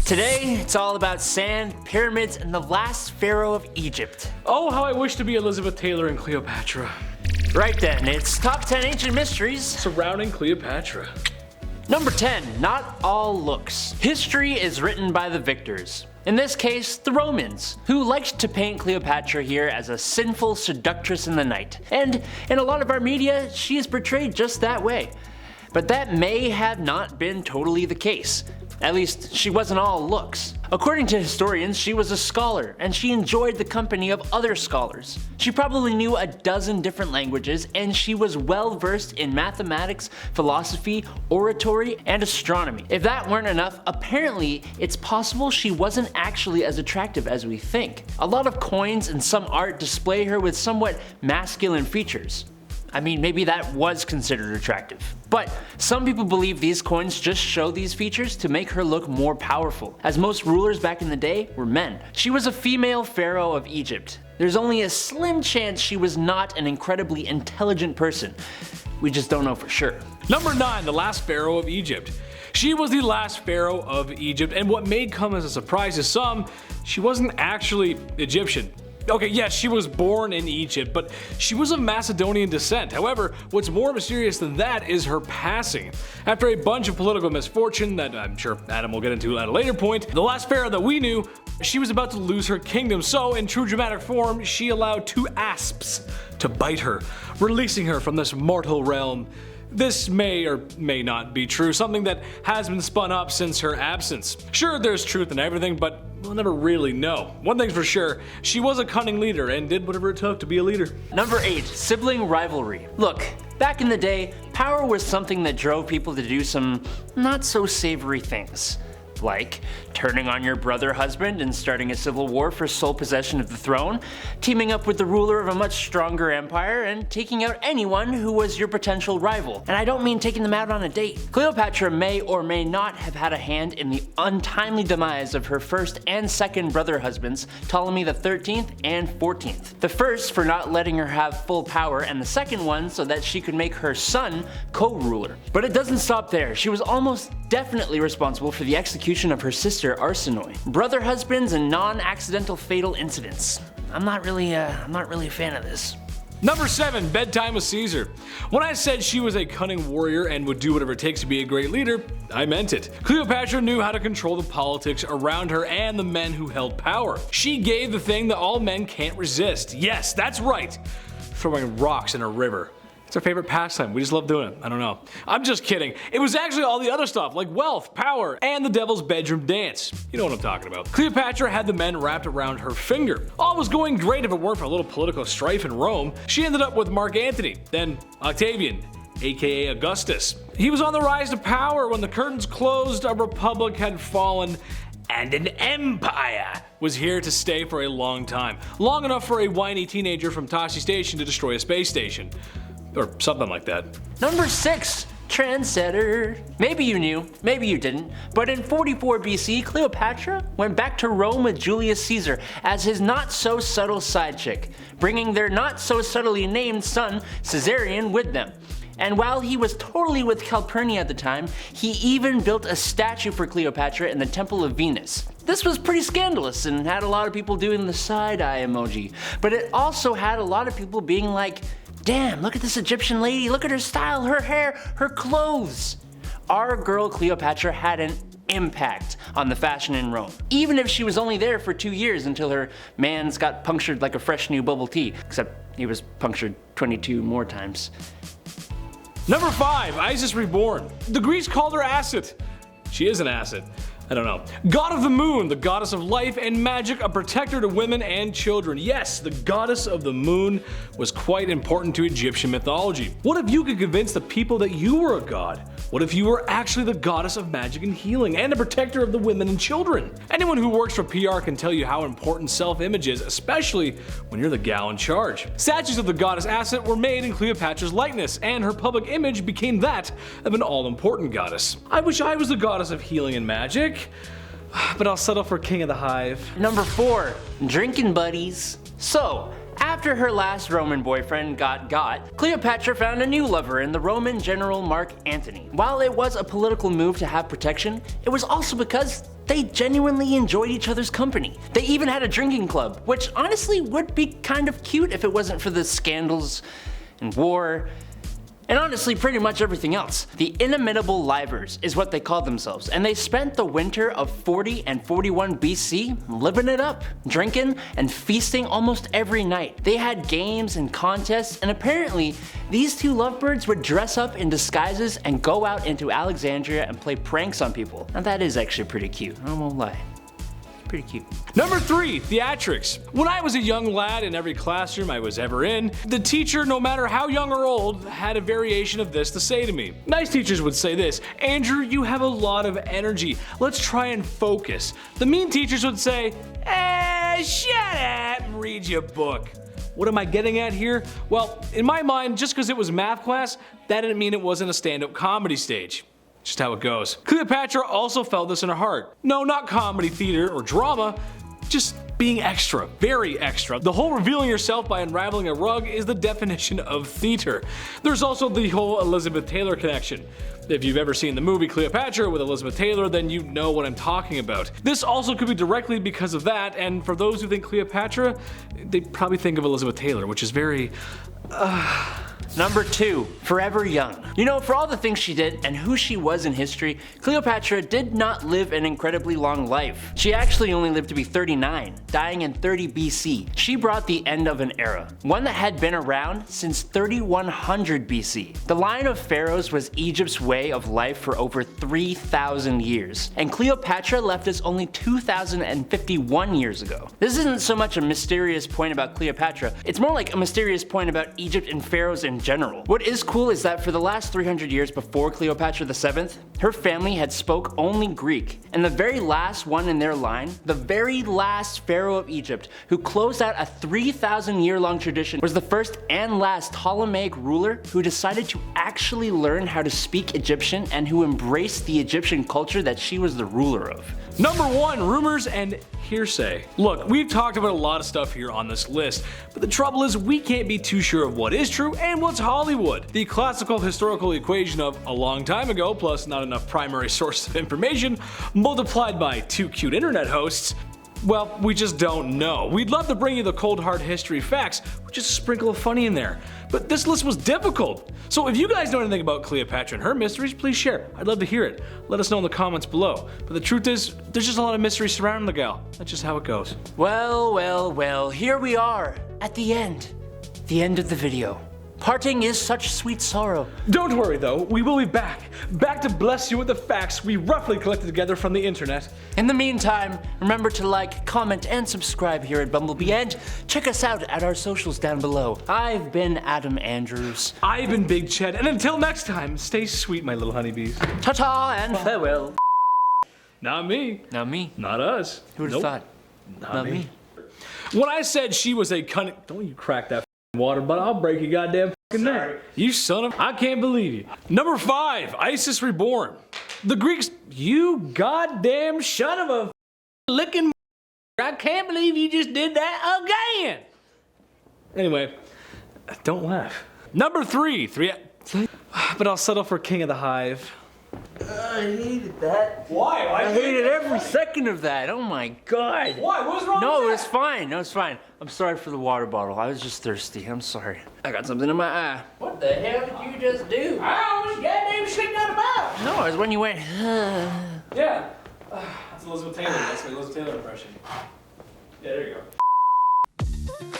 Today, it's all about sand, pyramids, and the last pharaoh of Egypt. Oh, how I wish to be Elizabeth Taylor and Cleopatra. Right then, it's Top 10 Ancient Mysteries Surrounding Cleopatra. Number 10, not all looks. History is written by the victors. In this case, the Romans, who liked to paint Cleopatra here as a sinful seductress in the night. And in a lot of our media, she is portrayed just that way. But that may have not been totally the case. At least, she wasn't all looks. According to historians, she was a scholar, and she enjoyed the company of other scholars. She probably knew a dozen different languages, and she was well versed in mathematics, philosophy, oratory, and astronomy. If that weren't enough, apparently it's possible she wasn't actually as attractive as we think. A lot of coins and some art display her with somewhat masculine features. I mean, maybe that was considered attractive. But some people believe these coins just show these features to make her look more powerful, as most rulers back in the day were men. She was a female pharaoh of Egypt. There's only a slim chance she was not an incredibly intelligent person. We just don't know for sure. Number 9, the last pharaoh of Egypt. She was the last pharaoh of Egypt, and what may come as a surprise to some, she wasn't actually Egyptian. Okay, yes, she was born in Egypt, but she was of Macedonian descent. However, what's more mysterious than that is her passing. After a bunch of political misfortune that I'm sure Adam will get into at a later point, the last pharaoh that we knew, she was about to lose her kingdom, so in true dramatic form, she allowed 2 asps to bite her, releasing her from this mortal realm. This may or may not be true, something that has been spun up since her absence. Sure, there's truth in everything, but we'll never really know. One thing's for sure, she was a cunning leader and did whatever it took to be a leader. Number 8, Sibling Rivalry. Look, back in the day, power was something that drove people to do some not so savory things. Like turning on your brother husband and starting a civil war for sole possession of the throne, teaming up with the ruler of a much stronger empire, and taking out anyone who was your potential rival. And I don't mean taking them out on a date. Cleopatra may or may not have had a hand in the untimely demise of her first and second brother husbands, Ptolemy the 13th and 14th. The first for not letting her have full power, and the second one so that she could make her son co-ruler. But it doesn't stop there. She was almost definitely responsible for the execution of her sister Arsinoe. Brother husbands and non-accidental fatal incidents. I'm not really a fan of this. Number 7, Bedtime with Caesar. When I said she was a cunning warrior and would do whatever it takes to be a great leader, I meant it. Cleopatra knew how to control the politics around her and the men who held power. She gave the thing that all men can't resist. Yes, that's right. Throwing rocks in a river. It's our favorite pastime. We just love doing it. I don't know. I'm just kidding. It was actually all the other stuff like wealth, power, and the devil's bedroom dance. You know what I'm talking about. Cleopatra had the men wrapped around her finger. All was going great if it weren't for a little political strife in Rome. She ended up with Mark Antony, then Octavian, aka Augustus. He was on the rise to power when the curtains closed, a republic had fallen, and an empire was here to stay for a long time. Long enough for a whiny teenager from Tashi Station to destroy a space station. Or something like that. Number 6, Trendsetter. Maybe you knew, maybe you didn't, but in 44 BC, Cleopatra went back to Rome with Julius Caesar as his not-so-subtle side chick, bringing their not-so-subtly named son, Caesarion, with them. And while he was totally with Calpurnia at the time, he even built a statue for Cleopatra in the Temple of Venus. This was pretty scandalous and had a lot of people doing the side-eye emoji, but it also had a lot of people being like, damn, look at this Egyptian lady, look at her style, her hair, her clothes. Our girl Cleopatra had an impact on the fashion in Rome, even if she was only there for 2 years until her mans got punctured like a fresh new bubble tea, except he was punctured 22 more times. Number 5, Isis Reborn. The Greeks called her Acid. She is an acid. I don't know. God of the moon, the goddess of life and magic, a protector to women and children. Yes, the goddess of the moon was quite important to Egyptian mythology. What if you could convince the people that you were a god? What if you were actually the goddess of magic and healing and a protector of the women and children? Anyone who works for PR can tell you how important self-image is, especially when you're the gal in charge. Statues of the goddess Asit were made in Cleopatra's likeness, and her public image became that of an all-important goddess. I wish I was the goddess of healing and magic, but I'll settle for King of the Hive. Number 4, drinking buddies. So, After her last Roman boyfriend got, Cleopatra found a new lover in the Roman general Mark Antony. While it was a political move to have protection, it was also because they genuinely enjoyed each other's company. They even had a drinking club, which honestly would be kind of cute if it wasn't for the scandals and war, and honestly pretty much everything else. The inimitable livers is what they called themselves, and they spent the winter of 40 and 41 BC living it up, drinking and feasting almost every night. They had games and contests, and apparently these two lovebirds would dress up in disguises and go out into Alexandria and play pranks on people. Now that is actually pretty cute, I won't lie. Pretty cute. Number 3, Theatrics. When I was a young lad in every classroom I was ever in, the teacher, no matter how young or old, had a variation of this to say to me. Nice teachers would say this: Andrew, you have a lot of energy. Let's try and focus. The mean teachers would say, shut up and read your book. What am I getting at here? Well, in my mind, just because it was math class, that didn't mean it wasn't a stand-up comedy stage. Just how it goes. Cleopatra also felt this in her heart. No, not comedy, theater, or drama, just being extra, very extra. The whole revealing yourself by unraveling a rug is the definition of theater. There's also the whole Elizabeth Taylor connection. If you've ever seen the movie Cleopatra with Elizabeth Taylor, then you know what I'm talking about. This also could be directly because of that, and for those who think Cleopatra, they probably think of Elizabeth Taylor, which is very, Number 2, Forever Young. You know, for all the things she did and who she was in history, Cleopatra did not live an incredibly long life. She actually only lived to be 39, dying in 30 BC. She brought the end of an era, one that had been around since 3100 BC. The line of pharaohs was Egypt's way of life for over 3,000 years, and Cleopatra left us only 2,051 years ago. This isn't so much a mysterious point about Cleopatra, it's more like a mysterious point about Egypt and pharaohs in general. What is cool is that for the last 300 years before Cleopatra VII, her family had spoke only Greek, and the very last one in their line, the very last pharaoh of Egypt, who closed out a 3,000-year-long tradition, was the first and last Ptolemaic ruler who decided to actually learn how to speak Egyptian and who embraced the Egyptian culture that she was the ruler of. Number 1, rumors and hearsay. Look, we've talked about a lot of stuff here on this list, but the trouble is we can't be too sure of what is true and what's Hollywood. The classical historical equation of a long time ago plus not enough primary sources of information multiplied by 2 cute internet hosts, well, we just don't know. We'd love to bring you the cold hard history facts with just a sprinkle of funny in there, but this list was difficult. So if you guys know anything about Cleopatra and her mysteries, please share. I'd love to hear it. Let us know in the comments below. But the truth is, there's just a lot of mystery surrounding the gal. That's just how it goes. Well, here we are at the end of the video. Parting is such sweet sorrow. Don't worry though, we will be back to bless you with the facts we roughly collected together from the internet. In the meantime, remember to like, comment, and subscribe here at Bumblebee, and check us out at our socials down below. I've been Adam Andrews. I've been Big Ched, and until next time, stay sweet, my little honeybees. Ta-ta and farewell. Not me. Not me. Not us. Who would've thought? Not me. When I said she was a cunning, don't you crack that water, but I'll break your goddamn fucking neck. You son of, I can't believe you. Number 5, Isis Reborn. The Greeks, you goddamn son of a licking, I can't believe you just did that again. Anyway, don't laugh. Number 3, but I'll settle for King of the Hive. I hated that. Why? I hated every second of that. Oh my god. Why? What was wrong No, with it was fine. No, it's fine. I'm sorry for the water bottle. I was just thirsty. I'm sorry. I got something in my eye. What the hell did you just do? I was goddamn shit out about. No, it was when you went. Yeah. That's Elizabeth Taylor. That's my Elizabeth Taylor impression. Yeah, there you go.